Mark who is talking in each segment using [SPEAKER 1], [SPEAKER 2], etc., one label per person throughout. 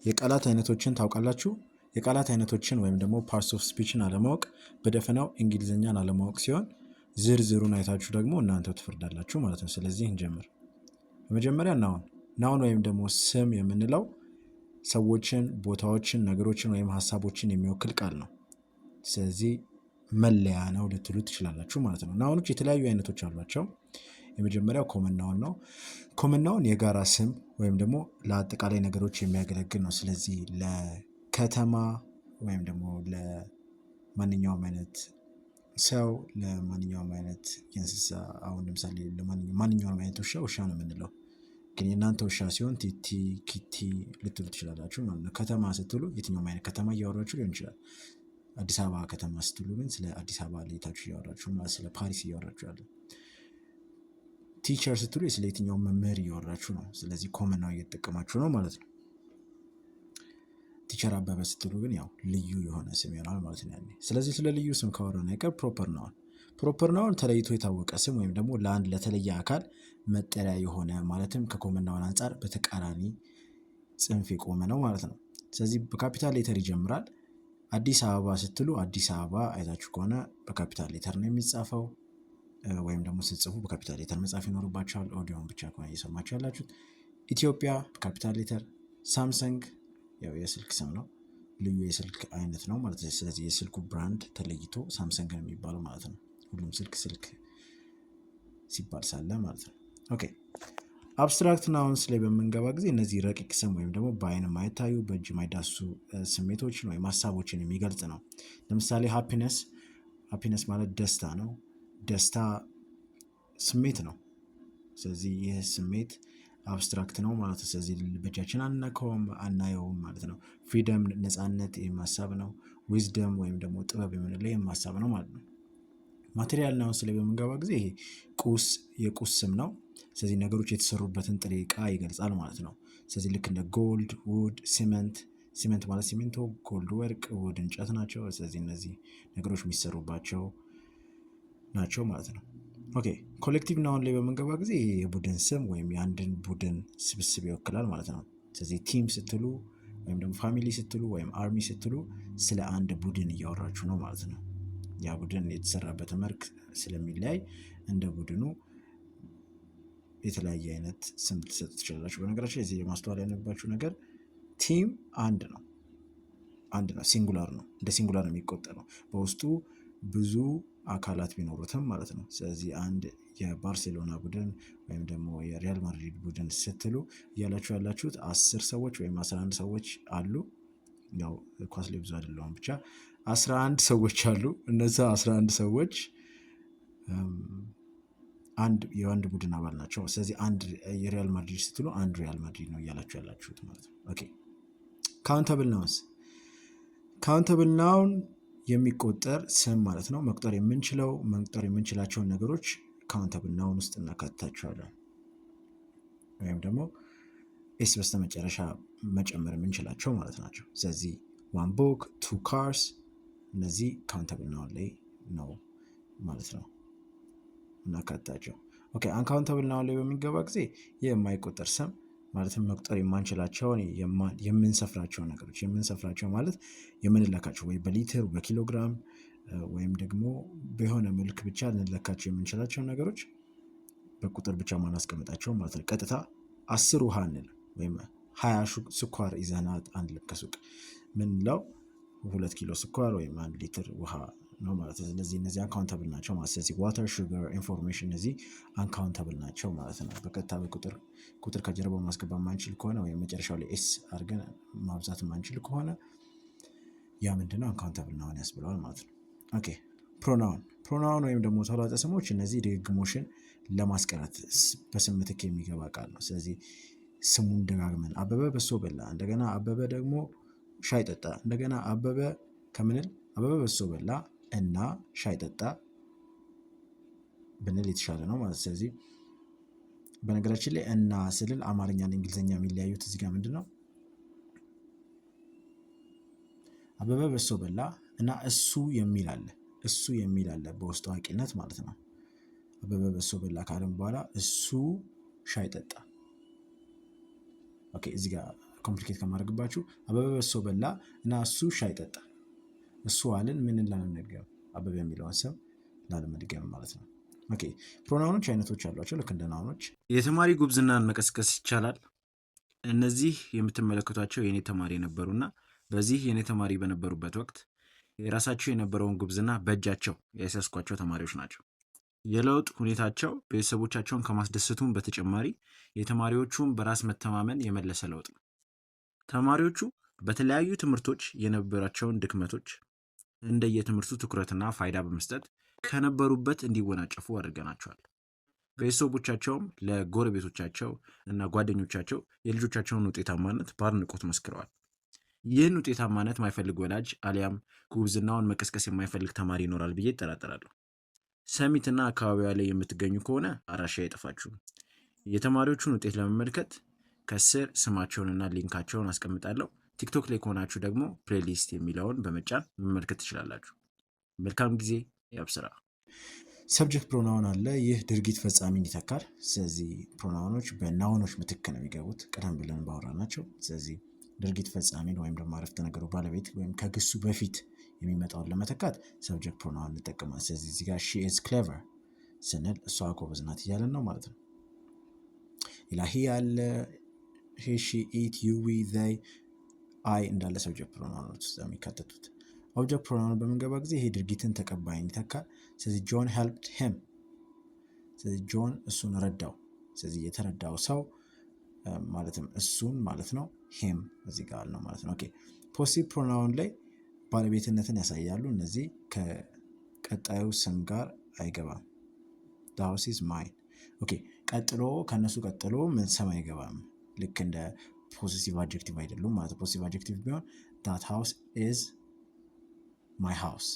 [SPEAKER 1] የቃላት አይነቶችን ታውቃላችሁ? የቃላት አይነቶችን ወይም ደግሞ ፓርትስ ኦፍ ስፒችን አለማወቅ በደፈናው እንግሊዝኛን አለማወቅ ሲሆን ዝርዝሩን አይታችሁ ደግሞ እናንተው ትፈርዳላችሁ ማለት ነው። ስለዚህ እንጀምር። በመጀመሪያ ናውን ወይም ደግሞ ስም የምንለው ሰዎችን፣ ቦታዎችን፣ ነገሮችን ወይም ሀሳቦችን የሚወክል ቃል ነው። ስለዚህ መለያ ነው ልትሉ ትችላላችሁ ማለት ነው። ናውኖች የተለያዩ አይነቶች አሏቸው። የመጀመሪያው ኮመን ናውን ነው። ኮመን ናውን የጋራ ስም ወይም ደግሞ ለአጠቃላይ ነገሮች የሚያገለግል ነው። ስለዚህ ለከተማ ወይም ደግሞ ለማንኛውም አይነት ሰው፣ ለማንኛውም አይነት የእንስሳ፣ አሁን ለምሳሌ ማንኛውም አይነት ውሻ ነው የምንለው። ግን የእናንተ ውሻ ሲሆን ቲቲ፣ ኪቲ ልትሉ ትችላላችሁ ማለት ነው። ከተማ ስትሉ የትኛውም አይነት ከተማ እያወራችሁ ሊሆን ይችላል። አዲስ አበባ ከተማ ስትሉ ግን ስለ አዲስ አበባ ሌታችሁ እያወራችሁ ማለት ስለ ፓሪስ እያወራችሁ ያለ። ቲቸር ስትሉ ስለ የትኛው መምህር እያወራችሁ ነው። ስለዚህ ኮመን ናውን እየተጠቀማችሁ ነው ማለት ነው። ቲቸር አበበ ስትሉ ግን ያው ልዩ የሆነ ስም ይሆናል ማለት ነው። ስለዚህ ስለ ልዩ ስም ካወራን አይቀር ፕሮፐር ናውን ተለይቶ የታወቀ ስም ወይም ደግሞ ለአንድ ለተለየ አካል መጠሪያ የሆነ ማለትም ከኮመን ናውን አንጻር በተቃራኒ ጽንፍ የቆመ ነው ማለት ነው። ስለዚህ በካፒታል ሌተር ይጀምራል። አዲስ አበባ ስትሉ አዲስ አበባ አይታችሁ ከሆነ በካፒታል ሌተር ነው የሚጻፈው፣ ወይም ደግሞ ስትጽፉ በካፒታል ሌተር መጻፍ ይኖርባቸዋል። ኦዲዮን ብቻ ከሆነ እየሰማችሁ ያላችሁት። ኢትዮጵያ በካፒታል ሌተር። ሳምሰንግ ያው የስልክ ስም ነው፣ ልዩ የስልክ አይነት ነው ማለት ነው። ስለዚህ የስልኩ ብራንድ ተለይቶ ሳምሰንግ ነው የሚባለው ማለት ነው። ሁሉም ስልክ ሲባል ሳለ ማለት ነው። ኦኬ አብስትራክት ናውንስ ላይ በምንገባ ጊዜ እነዚህ ረቂቅ ስም ወይም ደግሞ በአይን የማይታዩ በእጅ የማይዳሱ ስሜቶችን ወይም ሀሳቦችን የሚገልጽ ነው። ለምሳሌ ሃፒነስ ማለት ደስታ ነው። ደስታ ስሜት ነው። ስለዚህ ይህ ስሜት አብስትራክት ነው ማለት ነው። ስለዚህ በእጃችን አናከውም አናየውም ማለት ነው። ፍሪደም ነፃነት ሀሳብ ነው። ዊዝደም ወይም ደግሞ ጥበብ የምንለው ሀሳብ ነው ማለት ነው። ማቴሪያል ናውንስ ላይ በምንገባ ጊዜ ይሄ የቁስ ስም ነው። ስለዚህ ነገሮች የተሰሩበትን ጥሬ ዕቃ ይገልጻል ማለት ነው። ስለዚህ ልክ እንደ ጎልድ፣ ውድ፣ ሲመንት ማለት ሲሚንቶ፣ ጎልድ ወርቅ፣ ውድ እንጨት ናቸው። ስለዚህ እነዚህ ነገሮች የሚሰሩባቸው ናቸው ማለት ነው። ኦኬ ኮሌክቲቭ ናውን ላይ በምንገባ ጊዜ የቡድን ስም ወይም የአንድን ቡድን ስብስብ ይወክላል ማለት ነው። ስለዚህ ቲም ስትሉ ወይም ደግሞ ፋሚሊ ስትሉ ወይም አርሚ ስትሉ ስለ አንድ ቡድን እያወራችሁ ነው ማለት ነው። ያ ቡድን የተሰራበት መልክ ስለሚለያይ እንደ ቡድኑ የተለያየ አይነት ስም ልትሰጡ ትችላላችሁ። በነገራችን እዚህ ማስተዋል ያለባችሁ ነገር ቲም አንድ ነው፣ ሲንጉላር ነው። እንደ ሲንጉላር ነው የሚቆጠረው በውስጡ ብዙ አካላት ቢኖሩትም ማለት ነው። ስለዚህ አንድ የባርሴሎና ቡድን ወይም ደግሞ የሪያል ማድሪድ ቡድን ስትሉ እያላችሁ ያላችሁት 10 ሰዎች ወይም 11 ሰዎች አሉ። ያው ኳስ ላይ ብዙ አይደለሁም፣ ብቻ 11 ሰዎች አሉ። እነዛ 11 ሰዎች የአንድ ቡድን አባል ናቸው። ስለዚህ አንድ የሪያል ማድሪድ ስትሉ አንድ ሪያል ማድሪድ ነው እያላችሁ ያላችሁት ማለት ነው። ኦኬ ካውንተብል ናውን የሚቆጠር ስም ማለት ነው። መቁጠር የምንችላቸውን ነገሮች ካውንተብል ናውን ውስጥ እናካትታቸዋለን፣ ወይም ደግሞ ኤስ በስተመጨረሻ መጨመር የምንችላቸው ማለት ናቸው። ስለዚህ 1 book 2 cars እነዚህ ካውንተብል ናውን ላይ ነው ማለት ነው እናካትታቸው። ኦኬ አንካውንተብል ናውን ላይ በሚገባ ጊዜ የማይቆጠር ስም ማለትም መቁጠር የማንችላቸውን የምንሰፍራቸው ነገሮች የምንሰፍራቸው ማለት የምንለካቸው ወይ በሊትር በኪሎግራም ወይም ደግሞ በሆነ መልክ ብቻ ልንለካቸው የምንችላቸው ነገሮች በቁጥር ብቻ ማናስቀምጣቸው ማለት ነው። ቀጥታ 10 ውሃ እንል ወይም 20 ስኳር ይዘናት አንድ ልክ ከሱቅ ምንለው 2 ኪሎ ስኳር ወይም 1 ሊትር ውሃ ነው ማለት ነው። ስለዚህ እነዚህ አንካውንተብል ናቸው ማለት ነው። ስለዚህ ዋተር፣ ሹገር፣ ኢንፎርሜሽን እነዚህ አንካውንተብል ናቸው ማለት ነው። በቀጥታ ቁጥር ከጀርባው ማስገባት ማንችል ከሆነ ወይም መጨረሻው ላይ ኤስ አድርገን ማብዛት ማንችል ከሆነ ያ ምንድነው አንካውንተብል ናውን ያስብለዋል ማለት ነው። ኦኬ ፕሮናውን ወይም ደግሞ ተውላጠ ስሞች እነዚህ ድግግሞሽን ለማስቀረት በስም ምትክ የሚገባ ቃል ነው። ስለዚህ ስሙን ደጋግመን አበበ በሶ በላ፣ እንደገና አበበ ደግሞ ሻይ ጠጣ፣ እንደገና አበበ በሶ በላ እና ሻይ ጠጣ ብንል የተሻለ ነው ማለት። ስለዚህ በነገራችን ላይ እና ስልል አማርኛና እንግሊዝኛ የሚለያዩት እዚህ ጋር ምንድነው? አበበ በሶ በላ እና እሱ የሚል አለ በውስጥ አዋቂነት ማለት ነው። አበበ በሶ በላ ካለም በኋላ እሱ ሻይ ጠጣ። ኦኬ እዚህ ጋር ኮምፕሊኬት ከማድረግባችሁ አበበ በሶ በላ እና እሱ ሻይ ጠጣ። እሱ አልን ምን ላለመድገም አበበ የሚለውን ስም ላለመድገም ማለት ነው። ኦኬ ፕሮናውኖች አይነቶች አሏቸው ልክ እንደ ናውኖች። የተማሪ ጉብዝናን መቀስቀስ ይቻላል። እነዚህ የምትመለከቷቸው የኔ ተማሪ ነበሩና በዚህ የኔ ተማሪ በነበሩበት ወቅት የራሳቸው የነበረውን ጉብዝና በእጃቸው ያሳስኳቸው ተማሪዎች ናቸው። የለውጥ ሁኔታቸው ቤተሰቦቻቸውን ከማስደሰቱም በተጨማሪ የተማሪዎቹን በራስ መተማመን የመለሰ ለውጥ ነው። ተማሪዎቹ በተለያዩ ትምህርቶች የነበራቸውን ድክመቶች እንደየትምህርቱ ትኩረትና ፋይዳ በመስጠት ከነበሩበት እንዲወናጨፉ አድርገናቸዋል። ቤተሰቦቻቸውም ለጎረቤቶቻቸው እና ጓደኞቻቸው የልጆቻቸውን ውጤታማነት በአድናቆት መስክረዋል። ይህን ውጤታማነት የማይፈልግ ወላጅ አሊያም ጉብዝናውን መቀስቀስ የማይፈልግ ተማሪ ይኖራል ብዬ እጠራጠራለሁ። ሰሚትና አካባቢዋ ላይ የምትገኙ ከሆነ አድራሻ አይጠፋችሁም። የተማሪዎቹን ውጤት ለመመልከት ከስር ስማቸውንና ሊንካቸውን አስቀምጣለሁ። ቲክቶክ ላይ ከሆናችሁ ደግሞ ፕሌሊስት የሚለውን በመጫን መመልከት ትችላላችሁ። መልካም ጊዜ። ያብስራ። ሰብጀክት ፕሮናውን አለ። ይህ ድርጊት ፈጻሚን ይተካል። ስለዚህ ፕሮናውኖች በናውኖች ምትክ ነው የሚገቡት ቀደም ብለን ባወራናቸው። ስለዚህ ድርጊት ፈጻሚን ወይም ደግሞ አረፍተ ነገሩ ባለቤት ወይም ከግሱ በፊት የሚመጣውን ለመተካት ሰብጀክት ፕሮናውን እንጠቀማለን። ስለዚህ እዚህ ጋር ሺ ኢዝ ክሌቨር ስንል እሷ ጎበዝ ናት እያለን ነው ማለት ነው። ሌላ ሂ ያለ ሂ ሺ ኢት ዩ ዊ ዘይ አይ እንዳለ ሰብጀክት ፕሮናውኖች ውስጥ የሚካተቱት። ኦብጀክት ፕሮናውን በምንገባ ጊዜ ይሄ ድርጊትን ተቀባይን ይተካል። ስለዚህ ጆን ሄልፕድ ሂም። ስለዚህ ጆን እሱን ረዳው። ስለዚህ የተረዳው ሰው ማለትም እሱን ማለት ነው። ሂም እዚህ ጋር ነው ማለት ነው። ኦኬ ፖሲቲቭ ፕሮናውን ላይ ባለቤትነትን ያሳያሉ። እነዚህ ከቀጣዩ ስም ጋር አይገባም። the house is mine። ኦኬ ቀጥሎ ከነሱ ቀጥሎ ምን ስም አይገባም። ልክ እንደ ፖዚቲቭ አድጀክቲቭ አይደሉም ማለት ነው። ፖዚቲቭ አድጀክቲቭ ቢሆን that house is my house፣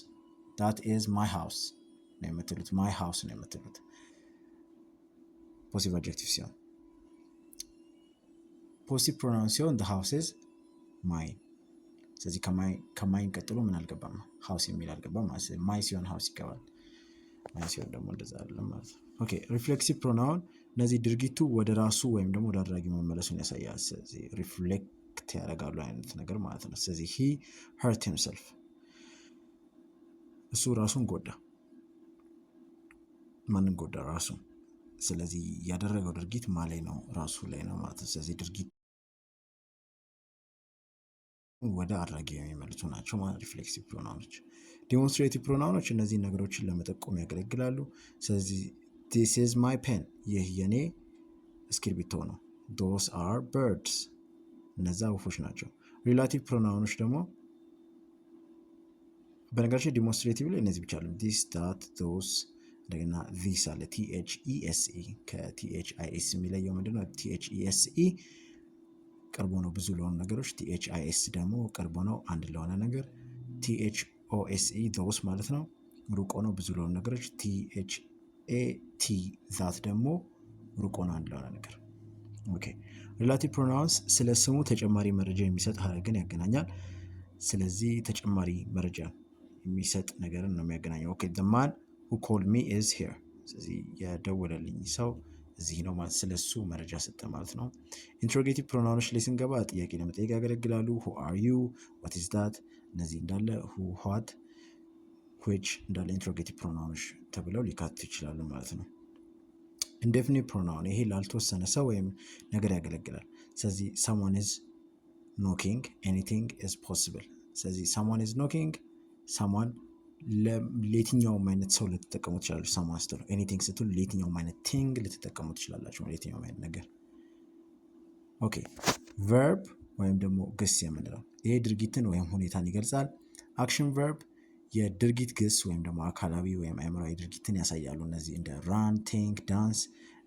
[SPEAKER 1] that is my house ነው የምትሉት። my house ነው የምትሉት ፖዚቲቭ አድጀክቲቭ ሲሆን። ፖሲቲቭ ፕሮናውን ሲሆን the house is mine። ስለዚህ ከማይን ቀጥሎ ምን አልገባም? ሃውስ የሚል አልገባም ማለት ነው። ማይ ሲሆን ሃውስ ይገባል። ማይ ሲሆን ደግሞ እንደዛ አይደለም ማለት ነው። ኦኬ ሪፍሌክሲቭ ፕሮናውን እነዚህ ድርጊቱ ወደ ራሱ ወይም ደግሞ ወደ አድራጊ መመለሱን ያሳያል። ስለዚህ ሪፍሌክት ያደርጋሉ አይነት ነገር ማለት ነው። ስለዚህ he hurt himself እሱ ራሱን ጎዳ። ማንን ጎዳ? ራሱ። ስለዚህ ያደረገው ድርጊት ማ ላይ ነው? ራሱ ላይ ነው ማለት ነው። ስለዚህ ድርጊት ወደ አድራጊ የሚመልሱ ናቸው ማለት ሪፍሌክሲቭ ፕሮናውኖች። ዲሞንስትሬቲቭ ፕሮናውኖች እነዚህን ነገሮችን ለመጠቆም ያገለግላሉ። ስለዚህ this is my pen ይህ የኔ እስክሪብቶ ነው። those are birds እነዛ ወፎች ናቸው። ሪላቲቭ ፕሮናውኖች ደግሞ በነገራችን ዲሞንስትሬቲቭ ላይ እነዚህ ብቻ አሉ። this that those እንደገና this አለ THESE ከTHIS የሚለየው ምንድነው? THESE ቅርቦ ነው ብዙ ለሆኑ ነገሮች፣ THIS ደግሞ ቅርቦ ነው አንድ ለሆነ ነገር፣ THOSE those ማለት ነው ሩቆ ነው ብዙ ለሆኑ ነገሮች፣ THAT that ደግሞ ሩቆ ነው አንድ ለሆነ ነገር። ኦኬ ሪላቲቭ ፕሮናውንስ ስለ ስሙ ተጨማሪ መረጃ የሚሰጥ ሀረግን ያገናኛል። ስለዚህ ተጨማሪ መረጃ የሚሰጥ ነገርን ነው የሚያገናኘው። ኦኬ the man who called me is here ስለዚህ የደወለልኝ ሰው እዚህ ነው ማለት ስለሱ መረጃ ሰጠ ማለት ነው። ኢንትሮጌቲቭ ፕሮናውኖች ላይ ስንገባ ጥያቄ ለመጠየቅ ያገለግላሉ። who are you what is that እነዚህ እንዳለ who what which እንዳለ ኢንትሮጌቲቭ ፕሮናውኖች ተብለው ሊካተቱ ይችላሉ ማለት ነው። ኢንዴፊኒት ፕሮናውን ይሄ ላልተወሰነ ሰው ወይም ነገር ያገለግላል። ስለዚህ someone is knocking anything is possible ስለዚህ someone is knocking someone ለየትኛውም አይነት ሰው ልትጠቀሙ ትችላላችሁ። someone ስትሉ anything ስትሉ ለየትኛውም አይነት thing ልትጠቀሙ ትችላላችሁ ለየትኛውም አይነት ነገር። ኦኬ verb ወይም ደግሞ ግስ የምንለው ይሄ ድርጊትን ወይም ሁኔታን ይገልጻል። አክሽን verb የድርጊት ግስ ወይም ደግሞ አካላዊ ወይም አእምሯዊ ድርጊትን ያሳያሉ። እነዚህ እንደ run think dance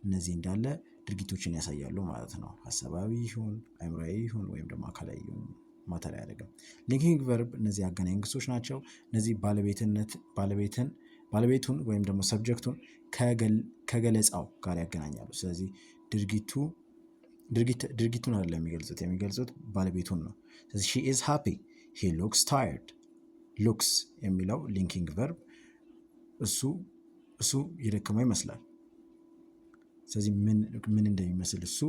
[SPEAKER 1] እነዚህ እንዳለ ድርጊቶችን ያሳያሉ ማለት ነው። ሀሳባዊ ይሁን አእምሯዊ ይሁን ወይም ደግሞ አካላዊ ይሁን ማተር አያደርግም። ሊንኪንግ ቨርብ እነዚህ አገናኝ ግሶች ናቸው። እነዚህ ባለቤቱን ወይም ደግሞ ሰብጀክቱን ከገለጻው ጋር ያገናኛሉ። ስለዚህ ድርጊቱን አይደለም የሚገልጹት ባለቤቱን ነው። ስለዚህ she is happy he looks tired looks የሚለው ሊንኪንግ ቨርብ እሱ የደከመው ይመስላል። ስለዚህ ምን እንደሚመስል እሱ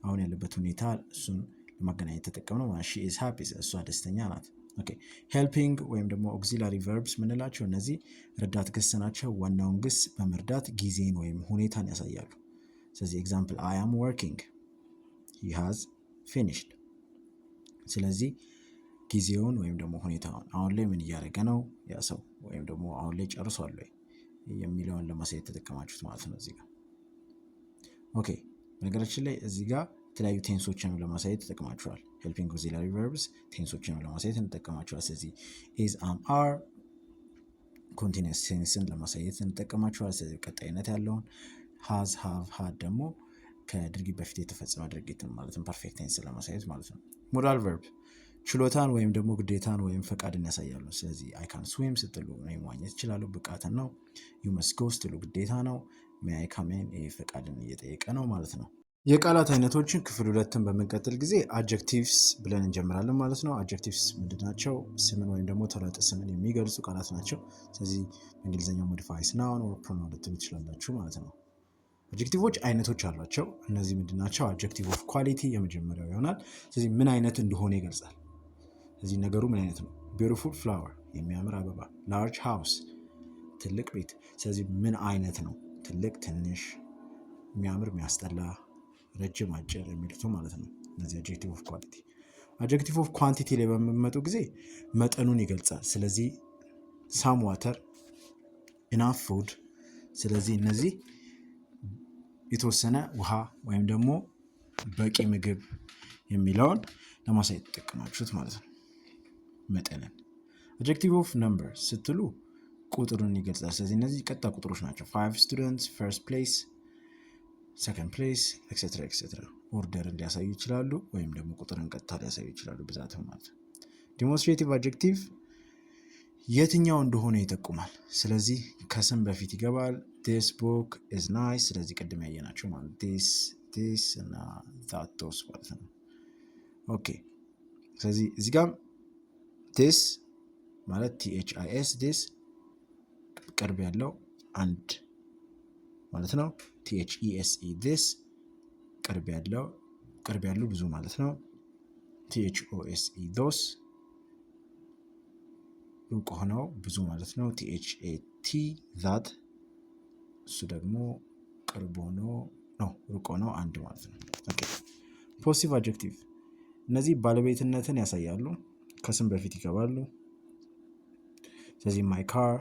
[SPEAKER 1] አሁን ያለበት ሁኔታ እሱን ለማገናኘት ተጠቀምነው ማለት ሺ ኢዝ ሃፒ እሷ ደስተኛ ናት። ኦኬ ሄልፒንግ ወይም ደግሞ ኦክሲላሪ ቨርብስ ምንላቸው እነዚህ ረዳት ግስ ናቸው። ዋናውን ግስ በመርዳት ጊዜን ወይም ሁኔታን ያሳያሉ። ስለዚህ ኤግዛምፕል አይ አም ወርኪንግ ሂ ሃዝ ፊኒሽድ። ስለዚህ ጊዜውን ወይም ደግሞ ሁኔታውን አሁን ላይ ምን እያደረገ ነው ያ ሰው ወይም ደግሞ አሁን ላይ ጨርሷል ወይ የሚለውን ለማሳየት ተጠቀማችሁት ማለት ነው እዚህ ጋር። ኦኬ በነገራችን ላይ እዚህ ጋር የተለያዩ ቴንሶችን ለማሳየት ተጠቅማችኋል። ሄልፒንግ ኦክሲላሪ ቨርብስ ቴንሶችን ለማሳየት እንጠቀማችኋል። ስለዚህ ኢዝ አም አር ኮንቲኒየስ ቴንስን ለማሳየት እንጠቀማችኋል። ስለዚህ ቀጣይነት ያለውን ሃዝ ሃቭ ሃድ ደግሞ ከድርጊት በፊት የተፈጸመ ድርጊትን ማለትም ፐርፌክት ቴንስ ለማሳየት ማለት ነው። ሞዳል ቨርብ ችሎታን ወይም ደግሞ ግዴታን ወይም ፈቃድን ያሳያሉ። ስለዚህ አይ ካን ስዊም ስትሉ መዋኘት ይችላሉ፣ ብቃትን ነው። ዩ መስት ጎ ስትሉ ግዴታ ነው። ሜይ አይ ካም ኢን ይሄ ፈቃድን እየጠየቀ ነው ማለት ነው። የቃላት አይነቶችን ክፍል 2ን በምንቀጥል ጊዜ አጀክቲቭስ ብለን እንጀምራለን ማለት ነው። አጀክቲቭስ ምንድን ናቸው? ስምን ወይም ደግሞ ተለዋዋጭ ስምን የሚገልጹ ቃላት ናቸው። ስለዚህ በእንግሊዝኛው ሞዲፋይስ ናውን ኦር ፕሮናውን ልትሉ ትችላላችሁ ማለት ነው። አጀክቲቮች አይነቶች አሏቸው። እነዚህ ምንድን ናቸው? አጀክቲቭ ኦፍ ኳሊቲ የመጀመሪያው ይሆናል። ስለዚህ ምን አይነት እንደሆነ ይገልጻል። ስለዚህ ነገሩ ምን አይነት ነው? ቢዩቲፉል ፍላወር የሚያምር አበባ፣ ላርጅ ሃውስ ትልቅ ቤት። ስለዚህ ምን አይነት ነው? ትልቅ፣ ትንሽ፣ የሚያምር፣ የሚያስጠላ፣ ረጅም፣ አጭር የሚሉት ማለት ነው። እነዚህ አጀክቲቭ ኦፍ ኳሊቲ። አጀክቲቭ ኦፍ ኳንቲቲ ላይ በሚመጡ ጊዜ መጠኑን ይገልጻል። ስለዚህ ሳም ዋተር፣ ኢናፍ ፉድ። ስለዚህ እነዚህ የተወሰነ ውሃ ወይም ደግሞ በቂ ምግብ የሚለውን ለማሳየት ተጠቅማችሁት ማለት ነው። መጠንን። አጀክቲቭ ኦፍ ነምበር ስትሉ ቁጥሩን ይገልጻል። ስለዚህ እነዚህ ቀጥታ ቁጥሮች ናቸው። 5 ስቱደንትስ፣ ፈርስት ፕሌስ፣ ሰከንድ ፕሌስ ኤክሴትራ ኤክሴትራ። ኦርደርን ሊያሳዩ ይችላሉ ወይም ደግሞ ቁጥርን ቀጥታ ሊያሳዩ ይችላሉ፣ ብዛትም ማለት ነው። ዲሞንስትሬቲቭ አጀክቲቭ የትኛው እንደሆነ ይጠቁማል። ስለዚህ ከስም በፊት ይገባል። ዲስ ቡክ ኢዝ ናይስ። ስለዚህ ቅድም ያየናቸው ማለት ዲስ እና ዛት ዶስ ማለት ነው። ኦኬ ስለዚህ እዚህ ጋር ዲስ ማለት THIS ዲስ ቅርብ ያለው አንድ ማለት ነው። THESE ዲስ ቅርብ ያሉ ብዙ ማለት ነው። THOSE ዶስ ሩቅ ሆነው ብዙ ማለት ነው። THAT ዛት እሱ ደግሞ ቅርብ ሆኖ ነው ሩቅ ሆነው አንድ ማለት ነው። ኦኬ ፖሲቲቭ አጀክቲቭ እነዚህ ባለቤትነትን ያሳያሉ፣ ከስም በፊት ይገባሉ። ስለዚህ ማይ ካር፣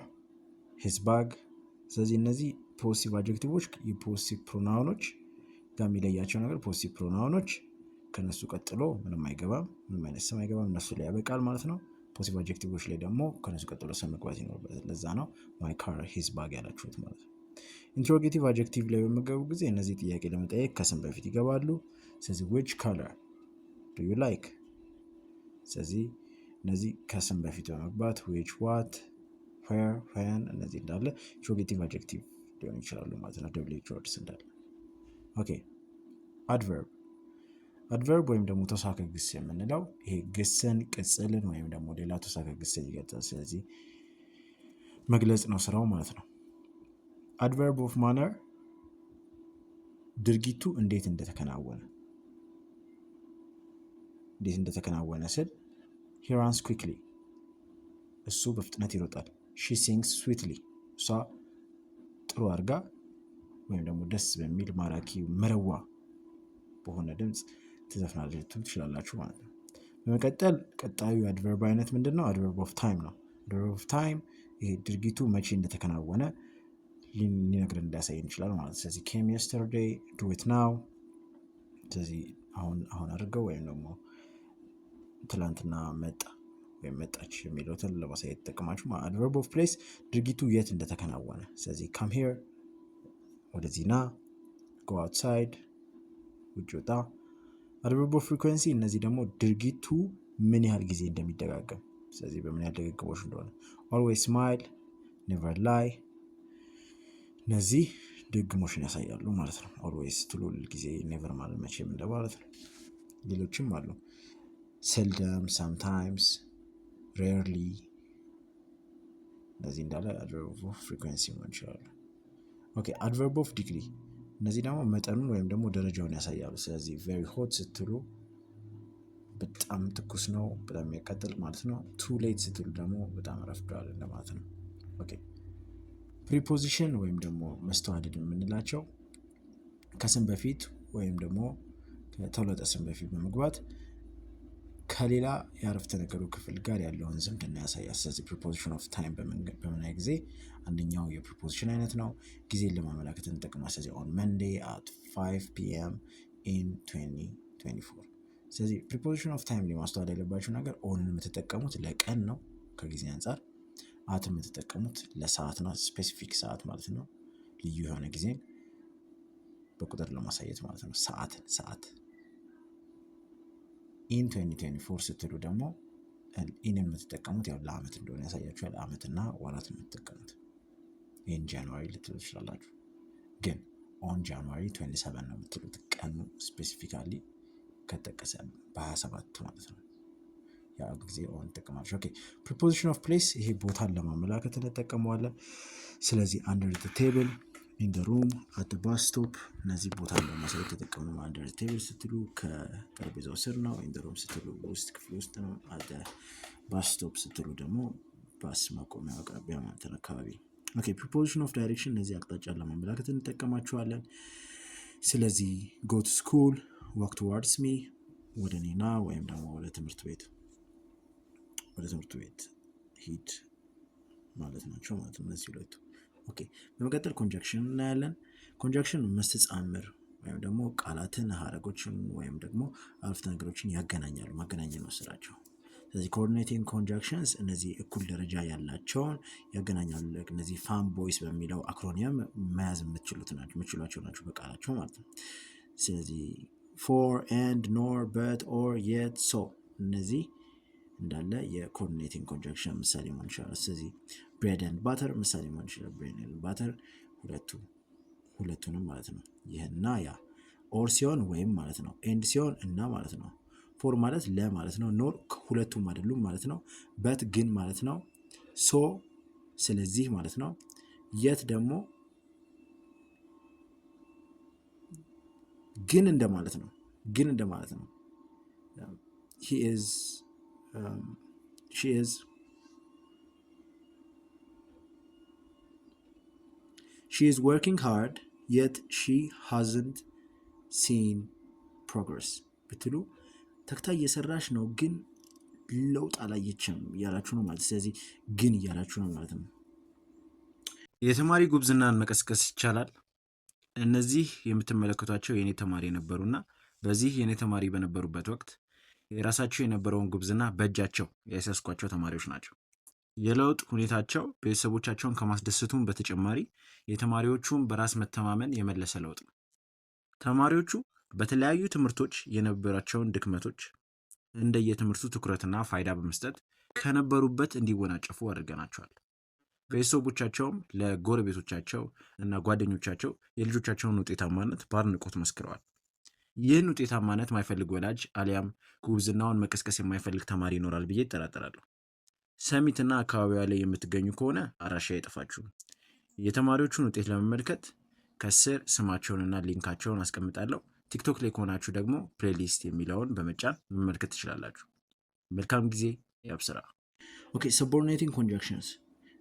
[SPEAKER 1] ሂዝ ባግ። ስለዚህ እነዚህ ፖሲቲቭ አጀክቲቮች የፖሲቲቭ ፕሮናውኖች ጋር የሚለያቸው ነገር ፖሲቲቭ ፕሮናውኖች ከነሱ ቀጥሎ ምንም አይገባም፣ ምንም አይነት ስም አይገባም፣ እነሱ ላይ ያበቃል ማለት ነው። ፖሲቲቭ አጀክቲቮች ላይ ደግሞ ከነሱ ቀጥሎ ስም መግባት ይኖርበታል። ለዛ ነው ማይ ካር ሂዝ ባግ ያላችሁት ማለት ነው። ኢንትሮጌቲቭ አጀክቲቭ ላይ በሚገቡ ጊዜ እነዚህ ጥያቄ ለመጠየቅ ከስም በፊት ይገባሉ። ስለዚህ which color do you like? ስለዚህ እነዚህ ከስም በፊት በመግባት which፣ what፣ where፣ when እነዚህ እንዳለ ኢንትሮጌቲቭ አጀክቲቭ ሊሆኑ ይችላሉ ማለት ነው። WH ወርድስ እንዳለ። ኦኬ አድቨርብ ወይም ደግሞ ተውሳከ ግስ የምንለው ይሄ ግስን፣ ቅጽልን ወይም ደግሞ ሌላ ተውሳከ ግስን ይገልጻል። ስለዚህ መግለጽ ነው ስራው ማለት ነው። አድቨርብ ኦፍ ማነር ድርጊቱ እንዴት እንደተከናወነ ስል he runs quickly እሱ በፍጥነት ይሮጣል። she sings sweetly እሷ ጥሩ አድርጋ ወይም ደግሞ ደስ በሚል ማራኪ መረዋ በሆነ ድምፅ ትዘፍናለች ትችላላችሁ ማለት ነው። በመቀጠል ቀጣዩ አድቨርብ አይነት ምንድን ነው? አድቨርብ ኦፍ ታይም ነው። አድቨርብ ኦፍ ታይም ይሄ ድርጊቱ መቼ እንደተከናወነ ሊነግረን ሊያሳየን ይችላል ማለት ነው። ስለዚህ came yesterday, do it now። ስለዚህ አሁን አድርገው ወይም ደግሞ ትላንትና መጣ ወይም መጣች የሚለውን ለማሳየት ተጠቅማችሁ። አድቨርብ ኦፍ ፕሌስ ድርጊቱ የት እንደተከናወነ። ስለዚህ come here ወደዚህ ና፣ go outside ውጭ ወጣ። አድቨርብ ኦፍ ፍሪኩዌንሲ እነዚህ ደግሞ ድርጊቱ ምን ያህል ጊዜ እንደሚደጋገም፣ ስለዚህ በምን ያህል ድግግሞሽ እንደሆነ። always smile፣ never lie እነዚህ ድግግሞሽን ያሳያሉ ማለት ነው። always ትሉ ጊዜ፣ never ማለት መቼም እንደማለት ነው። ሌሎችም አሉ seldom፣ sometimes፣ rarely እነዚህ እንዳለ አድቨርብ ኦፍ ፍሪኩዌንሲ መሆን ይችላሉ። ኦኬ አድቨርብ ኦፍ ዲግሪ እነዚህ ደግሞ መጠኑን ወይም ደግሞ ደረጃውን ያሳያሉ። ስለዚህ very hot ስትሉ በጣም ትኩስ ነው፣ በጣም የሚያቃጥል ማለት ነው። ቱ ሌት ስትሉ ደግሞ በጣም ረፍዷል እንደማለት ነው። ኦኬ ፕሪፖዚሽን ወይም ደግሞ መስተዋድድ የምንላቸው ከስም በፊት ወይም ደግሞ ከተውለጠ ስም በፊት በመግባት ከሌላ የአረፍተ ነገሩ ክፍል ጋር ያለውን ዝምድና ያሳያል። ስለዚህ ፕሪፖዚሽን ኦፍ ታይም በምናይ ጊዜ አንደኛው የፕሪፖዚሽን አይነት ነው። ጊዜን ለማመላከት እንጠቀማለን። ስለዚህ ኦን መንዴ አት 5 ፒኤም ኢን 2024። ስለዚህ ፕሪፖዚሽን ኦፍ ታይም ላይ ማስተዋል ያለባችሁ ነገር ኦንን የምትጠቀሙት ለቀን ነው ከጊዜ አንጻር፣ አት የምትጠቀሙት ለሰዓት ነው፣ ስፔሲፊክ ሰዓት ማለት ነው፣ ልዩ የሆነ ጊዜን በቁጥር ለማሳየት ማለት ነው። ሰዓት ኢን 2024 ስትሉ ደግሞ ኢንን የምትጠቀሙት ያው ለአመት እንደሆነ ያሳያችኋል። አመትና ወራት የምትጠቀሙት ኢን ጃንዋሪ ልትሉ ትችላላችሁ፣ ግን ኦን ጃንዋሪ 27 ነው የምትሉት ቀኑ ስፔሲፊካሊ ከተጠቀሰ በ27 ማለት ነው። ያ ጊዜ ኦን ትጠቀማለች። ኦኬ ፕሪፖዚሽን ኦፍ ፕሌስ ይሄ ቦታን ለማመላከት እንጠቀመዋለን። ስለዚህ አንደር ዘ ቴብል፣ ኢን ዘ ሩም፣ አት ዘ ባስ ስቶፕ እነዚህ ቦታን ለማሳየት ተጠቀሙ። አንደር ዘ ቴብል ስትሉ ከጠረጴዛው ስር ነው። ኢን ዘ ሩም ስትሉ ውስጥ ክፍል ውስጥ ነው። አት ዘ ባስ ስቶፕ ስትሉ ደግሞ ባስ ማቆሚያ አቅራቢያ ማለት ነው አካባቢ። ኦኬ ፕሪፖዚሽን ኦፍ ዳይሬክሽን እነዚህ አቅጣጫን ለማመላከት እንጠቀማቸዋለን። ስለዚህ ጎ ቱ ስኩል፣ ዋክ ቱዋርድስ ሚ ወደ እኔና ወይም ደግሞ ወደ ትምህርት ቤት ሂድ ማለት ናቸው ማለት ነው እነዚህ ሁለቱ። ኦኬ በመቀጠል ኮንጃክሽን እናያለን። ኮንጃክሽን መስተጻምር ወይም ደግሞ ቃላትን፣ ሀረጎችን ወይም ደግሞ አረፍተ ነገሮችን ያገናኛሉ። ማገናኘት ነው ስራቸው። ስለዚህ ኮኦርዲኔቲንግ ኮንጃክሽንስ እነዚህ እኩል ደረጃ ያላቸውን ያገናኛሉ። እነዚህ ፋም ቦይስ በሚለው አክሮኒየም መያዝ የምትችሏቸው ናቸው በቃላቸው ማለት ነው። ስለዚህ ፎር፣ ኤንድ፣ ኖር፣ በት፣ ኦር፣ የት፣ ሶ እነዚህ እንዳለ የኮኦርዲኔቲንግ ኮንጃክሽን ምሳሌ መሆን ይችላል። ስለዚህ ብሬድ ኤንድ ባተር ምሳሌ መሆን ይችላል። ብሬድ ኤንድ ባተር ሁለቱንም ማለት ነው። ይህና ያ ኦር ሲሆን ወይም ማለት ነው። ኤንድ ሲሆን እና ማለት ነው። ፎር ማለት ለ ማለት ነው። ኖር ሁለቱም አይደሉም ማለት ነው። በት ግን ማለት ነው። ሶ ስለዚህ ማለት ነው። የት ደግሞ ግን እንደማለት ነው። he is she is working hard yet she hasn't seen progress ብትሉ ተክታ እየሰራች ነው ግን ለውጥ አላየችም እያላችሁ ነው ማለት። ስለዚህ ግን እያላችሁ ነው ማለት ነው። የተማሪ ጉብዝናን መቀስቀስ ይቻላል። እነዚህ የምትመለከቷቸው የኔ ተማሪ ነበሩና በዚህ የኔ ተማሪ በነበሩበት ወቅት የራሳቸው የነበረውን ጉብዝና በእጃቸው ያሳስኳቸው ተማሪዎች ናቸው። የለውጥ ሁኔታቸው ቤተሰቦቻቸውን ከማስደሰቱም በተጨማሪ የተማሪዎቹን በራስ መተማመን የመለሰ ለውጥ ነው። ተማሪዎቹ በተለያዩ ትምህርቶች የነበራቸውን ድክመቶች እንደየትምህርቱ ትኩረትና ፋይዳ በመስጠት ከነበሩበት እንዲወናጨፉ አድርገናቸዋል። ቤተሰቦቻቸውም ለጎረቤቶቻቸው እና ጓደኞቻቸው የልጆቻቸውን ውጤታማነት በአድናቆት መስክረዋል። ይህን ውጤታማነት የማይፈልግ ወላጅ አሊያም ጉብዝናውን መቀስቀስ የማይፈልግ ተማሪ ይኖራል ብዬ እጠራጠራለሁ። ሰሚትና አካባቢዋ ላይ የምትገኙ ከሆነ አድራሻ አይጠፋችሁም። የተማሪዎቹን ውጤት ለመመልከት ከስር ስማቸውንና ሊንካቸውን አስቀምጣለሁ። ቲክቶክ ላይ ከሆናችሁ ደግሞ ፕሌሊስት የሚለውን በመጫን መመልከት ትችላላችሁ። መልካም ጊዜ። ያብስራ። ኦኬ ሰቦርዲኔቲንግ ኮንጃክሽንስ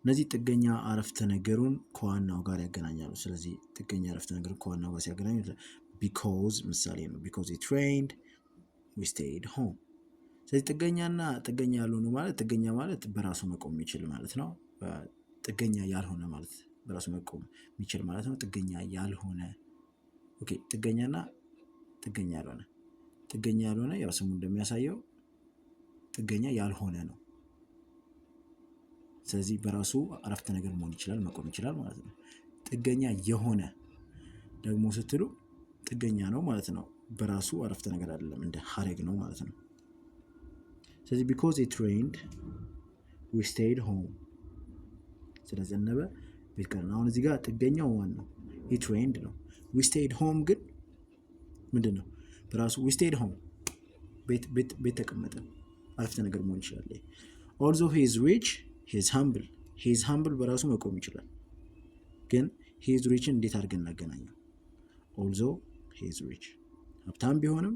[SPEAKER 1] እነዚህ ጥገኛ አረፍተ ነገሩን ከዋናው ጋር ያገናኛሉ። ስለዚህ ጥገኛ አረፍተ ነገሩን ከዋናው ጋር ሲያገናኙ ቢኮዝ ምሳሌ ነው። ቢኮዝ it rained we stayed home። ስለዚህ ጥገኛና ጥገኛ ያልሆኑ ማለት ጥገኛ ማለት በራሱ መቆም የሚችል ማለት ነው። ጥገኛ ያልሆነ ማለት በራሱ መቆም የሚችል ማለት ነው። ጥገኛ ያልሆነ ኦኬ ጥገኛና ጥገኛ ያልሆነ ያው ስሙ እንደሚያሳየው ጥገኛ ያልሆነ ነው። ስለዚህ በራሱ አረፍተ ነገር መሆን ይችላል መቆም ይችላል ማለት ነው። ጥገኛ የሆነ ደግሞ ስትሉ ጥገኛ ነው ማለት ነው። በራሱ አረፍተ ነገር አይደለም እንደ ሀረግ ነው ማለት ነው። ስለዚህ because it rained we stayed home ስለዘነበ ቤት ቀረን። አሁን እዚህ ጋር ጥገኛው ማን ነው? it rained ነው። we stayed home ግን ምንድን ነው? በራሱ we stayed home ቤት ተቀመጠን አረፍተ ነገር መሆን ይችላል። although he is rich he is humble በራሱ መቆም ይችላል። ግን he is rich እንዴት አድርገን እናገናኘው? although he is rich ሀብታም ቢሆንም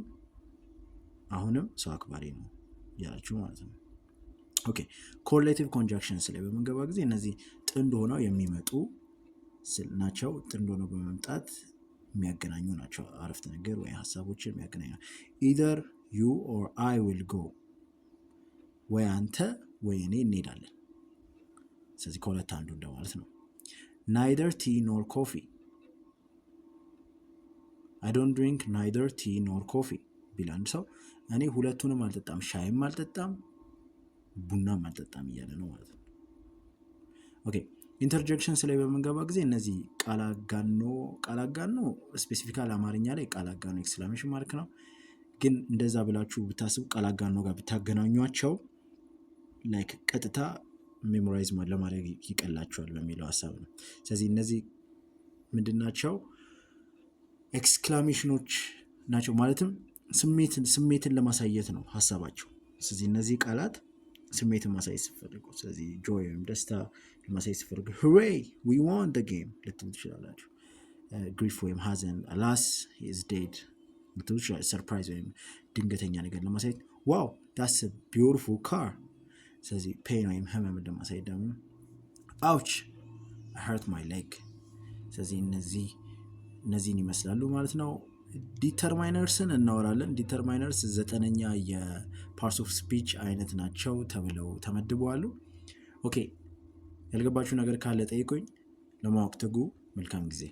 [SPEAKER 1] አሁንም ሰው አክባሪ ነው እያላችሁ ማለት ነው። ኦኬ ኮሬሌቲቭ ኮንጃክሽንስ ላይ በምንገባ ጊዜ እነዚህ ጥንድ ሆነው የሚመጡ ናቸው። ጥንድ ሆነው በመምጣት የሚያገናኙ ናቸው። አረፍተ ነገር ወይ ሀሳቦችን የሚያገናኙ ኢዘር ዩ ኦር አይ ዊል ጎ፣ ወይ አንተ ወይ እኔ እንሄዳለን። ስለዚህ ከሁለት አንዱ እንደማለት ነው። ናይደር ቲ ኖር ኮፊ፣ አይ ዶንት ድሪንክ ናይደር ቲ ኖር ኮፊ ቢል አንድ ሰው እኔ ሁለቱንም አልጠጣም፣ ሻይም አልጠጣም ቡናም አልጠጣም እያለ ነው ማለት ነው። ኦኬ ኢንተርጀክሽንስ ላይ በምንገባ ጊዜ እነዚህ ቃላጋኖ ስፔሲፊካል አማርኛ ላይ ቃላጋኖ ኤክስክላሜሽን ማርክ ነው። ግን እንደዛ ብላችሁ ብታስቡ ቃላጋኖ ጋር ብታገናኟቸው ላይክ ቀጥታ ሜሞራይዝ ለማድረግ ይቀላቸዋል በሚለው ሀሳብ ነው። ስለዚህ እነዚህ ምንድናቸው? ኤክስክላሜሽኖች ናቸው። ማለትም ስሜትን ለማሳየት ነው ሀሳባቸው። ስለዚህ እነዚህ ቃላት ስሜትን ማሳየት ሲፈልጉ፣ ስለዚህ ጆይ ወይም ደስታ ለማሳየት ሲፈልጉ ሁሬይ ዊ ዋን ዘ ጌም ልትሉ ትችላላችሁ። ግሪፍ ወይም ሀዘን አላስ ሂ ኢዝ ዴድ ልትሉ ትችላላችሁ። ሰርፕራይዝ ወይም ድንገተኛ ነገር ለማሳየት ዋው ዳትስ አ ቢዩቲፉል ካር። ስለዚህ ፔን ወይም ህመምን ለማሳየት ደግሞ አውች አይ ሀርት ማይ ሌግ። ስለዚህ እነዚህን ይመስላሉ ማለት ነው። ዲተርማይነርስን እናወራለን። ዲተርማይነርስ 9ኛ የፓርትስ ኦፍ ስፒች አይነት ናቸው ተብለው ተመድበዋሉ። ኦኬ ያልገባችሁ ነገር ካለ ጠይቁኝ። ለማወቅ ትጉ። መልካም ጊዜ